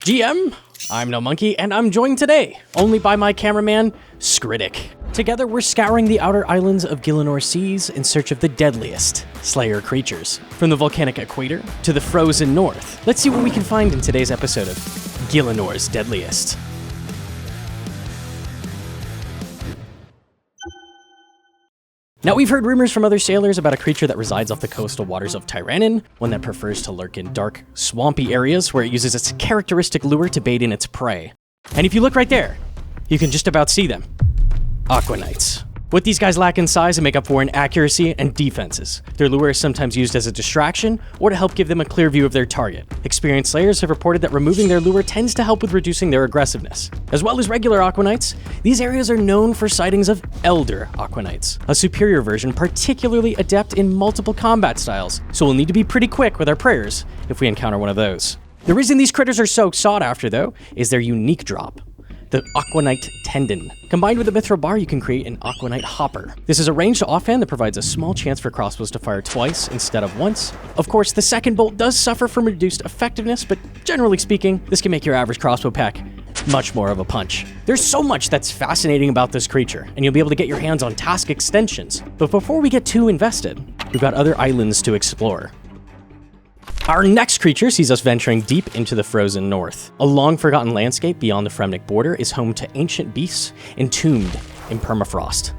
GM, I'm Gnomonkey, and I'm joined today only by my cameraman, Scritic. Together, we're scouring the outer islands of Gillanor seas in search of the deadliest Slayer creatures. From the volcanic equator to the frozen north, let's see what we can find in today's episode of Gilinor's Deadliest. Now, we've heard rumors from other sailors about a creature that resides off the coastal waters of Tyrannon, one that prefers to lurk in dark, swampy areas where it uses its characteristic lure to bait in its prey. And if you look right there, you can just about see them. Aquanites. What these guys lack in size and make up for in accuracy and defenses. Their lure is sometimes used as a distraction or to help give them a clear view of their target. Experienced slayers have reported that removing their lure tends to help with reducing their aggressiveness. As well as regular Aquanites, these areas are known for sightings of Elder Aquanites, a superior version particularly adept in multiple combat styles, so we'll need to be pretty quick with our prayers if we encounter one of those. The reason these critters are so sought after, though, is their unique drop. The Aquanite Tendon. Combined with a Mithril Bar, you can create an Aquanite Hopper. This is a ranged offhand that provides a small chance for crossbows to fire twice instead of once. Of course, the second bolt does suffer from reduced effectiveness, but generally speaking, this can make your average crossbow pack much more of a punch. There's so much that's fascinating about this creature, and you'll be able to get your hands on task extensions. But before we get too invested, we've got other islands to explore. Our next creature sees us venturing deep into the frozen north. A long-forgotten landscape beyond the Fremnik border is home to ancient beasts entombed in permafrost.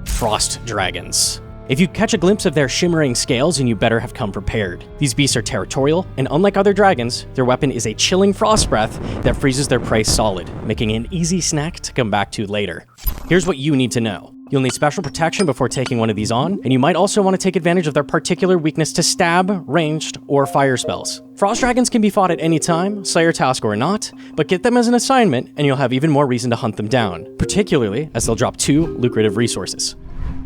Frost Dragons. If you catch a glimpse of their shimmering scales, then you better have come prepared. These beasts are territorial, and unlike other dragons, their weapon is a chilling frost breath that freezes their prey solid, making it an easy snack to come back to later. Here's what you need to know. You'll need special protection before taking one of these on, and you might also want to take advantage of their particular weakness to stab, ranged, or fire spells. Frost Dragons can be fought at any time, Slayer task or not, but get them as an assignment and you'll have even more reason to hunt them down, particularly as they'll drop 2 lucrative resources.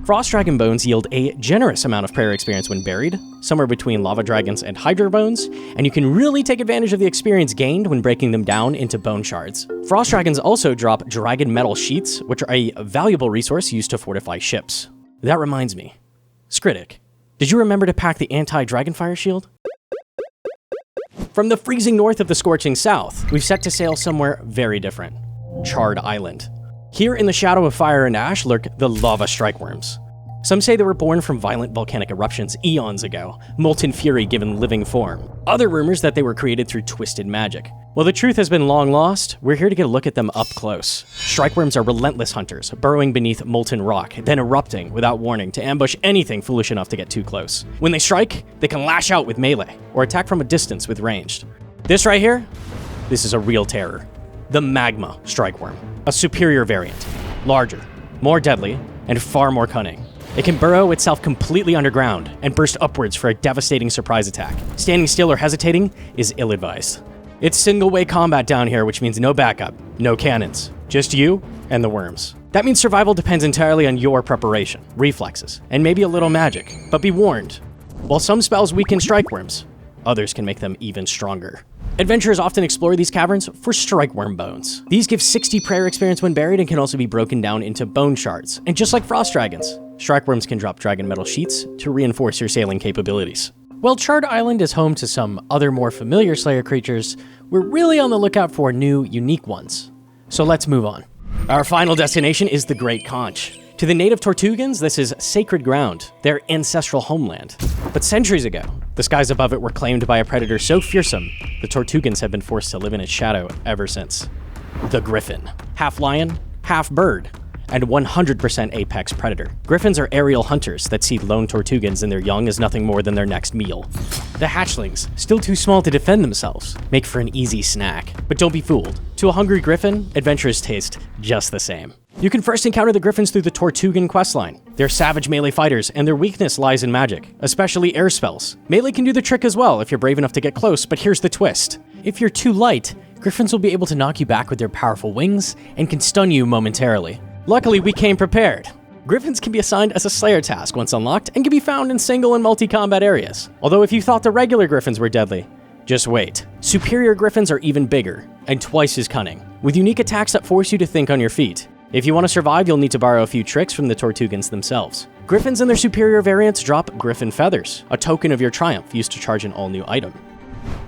Frost Dragon bones yield a generous amount of prayer experience when buried, somewhere between Lava Dragons and Hydra bones, and you can really take advantage of the experience gained when breaking them down into bone shards. Frost Dragons also drop Dragon Metal Sheets, which are a valuable resource used to fortify ships. That reminds me. Scritic, did you remember to pack the anti-Dragonfire shield? From the freezing north of the scorching south, we've set to sail somewhere very different. Charred Island. Here in the shadow of fire and ash lurk the lava strykewyrms. Some say they were born from violent volcanic eruptions eons ago, molten fury given living form. Other rumors that they were created through twisted magic. While the truth has been long lost, we're here to get a look at them up close. Strykewyrms are relentless hunters, burrowing beneath molten rock, then erupting without warning to ambush anything foolish enough to get too close. When they strike, they can lash out with melee, or attack from a distance with ranged. This right here, this is a real terror. The Magma Strykewyrm, a superior variant, larger, more deadly, and far more cunning. It can burrow itself completely underground and burst upwards for a devastating surprise attack. Standing still or hesitating is ill-advised. It's single-way combat down here, which means no backup, no cannons, just you and the worms. That means survival depends entirely on your preparation, reflexes, and maybe a little magic. But be warned, while some spells weaken Strykewyrms, others can make them even stronger. Adventurers often explore these caverns for Strykewyrm bones. These give 60 prayer experience when buried and can also be broken down into bone shards. And just like Frost Dragons, Strykewyrms can drop Dragon Metal Sheets to reinforce your sailing capabilities. While Charred Island is home to some other more familiar Slayer creatures, we're really on the lookout for new, unique ones. So let's move on. Our final destination is the Great Conch. To the native Tortugans, this is sacred ground, their ancestral homeland. But centuries ago, the skies above it were claimed by a predator so fearsome, the Tortugans have been forced to live in its shadow ever since. The Griffin. Half lion, half bird, and 100% apex predator. Griffins are aerial hunters that see lone Tortugans and their young as nothing more than their next meal. The hatchlings, still too small to defend themselves, make for an easy snack. But don't be fooled. To a hungry griffin, adventures taste just the same. You can first encounter the Griffins through the Tortugan questline. They're savage melee fighters, and their weakness lies in magic, especially air spells. Melee can do the trick as well if you're brave enough to get close, but here's the twist. If you're too light, Griffins will be able to knock you back with their powerful wings and can stun you momentarily. Luckily, we came prepared. Griffins can be assigned as a Slayer task once unlocked and can be found in single and multi-combat areas. Although if you thought the regular Griffins were deadly, just wait. Superior Griffins are even bigger and twice as cunning, with unique attacks that force you to think on your feet. If you want to survive, you'll need to borrow a few tricks from the Tortugans themselves. Griffins and their superior variants drop Griffin Feathers, a token of your triumph used to charge an all-new item.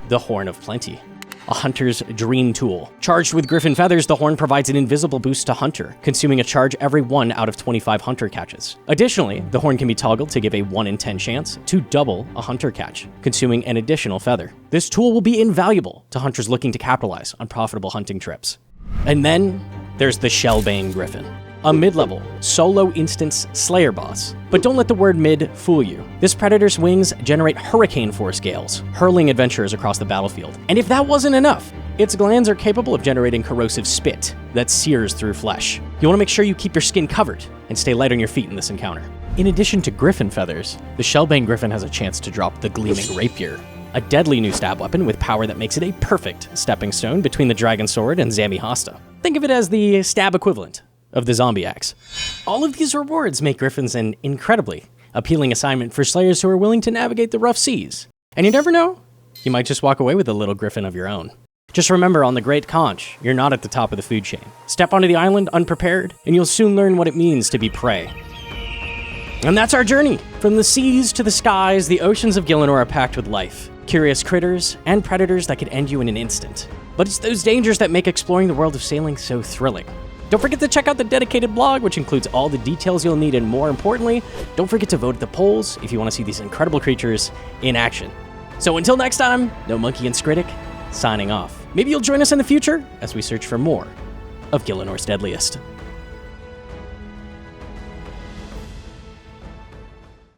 The Horn of Plenty. a hunter's dream tool. Charged with griffin feathers, the horn provides an invisible boost to hunter, consuming a charge every 1 out of 25 hunter catches. Additionally, the horn can be toggled to give a 1 in 10 chance to double a hunter catch, consuming an additional feather. This tool will be invaluable to hunters looking to capitalize on profitable hunting trips. And then there's the Shellbane Griffin, a mid-level, solo instance Slayer boss. But don't let the word mid fool you. This predator's wings generate hurricane force gales, hurling adventurers across the battlefield. And if that wasn't enough, its glands are capable of generating corrosive spit that sears through flesh. You want to make sure you keep your skin covered and stay light on your feet in this encounter. In addition to griffin feathers, the Shellbane Griffin has a chance to drop the Gleaming Rapier, a deadly new stab weapon with power that makes it a perfect stepping stone between the Dragon Sword and Zami Hasta. Think of it as the stab equivalent of the zombie axe. All of these rewards make Gryphons an incredibly appealing assignment for slayers who are willing to navigate the rough seas. And you never know, you might just walk away with a little griffin of your own. Just remember, on the Great Conch, you're not at the top of the food chain. Step onto the island unprepared, and you'll soon learn what it means to be prey. And that's our journey. From the seas to the skies, the oceans of Gillanor are packed with life, curious critters, and predators that could end you in an instant. But it's those dangers that make exploring the world of sailing so thrilling. Don't forget to check out the dedicated blog, which includes all the details you'll need, and more importantly, don't forget to vote at the polls if you want to see these incredible creatures in action. So until next time, Gnomonkey and Scritic, signing off. Maybe you'll join us in the future as we search for more of Gillinor's deadliest.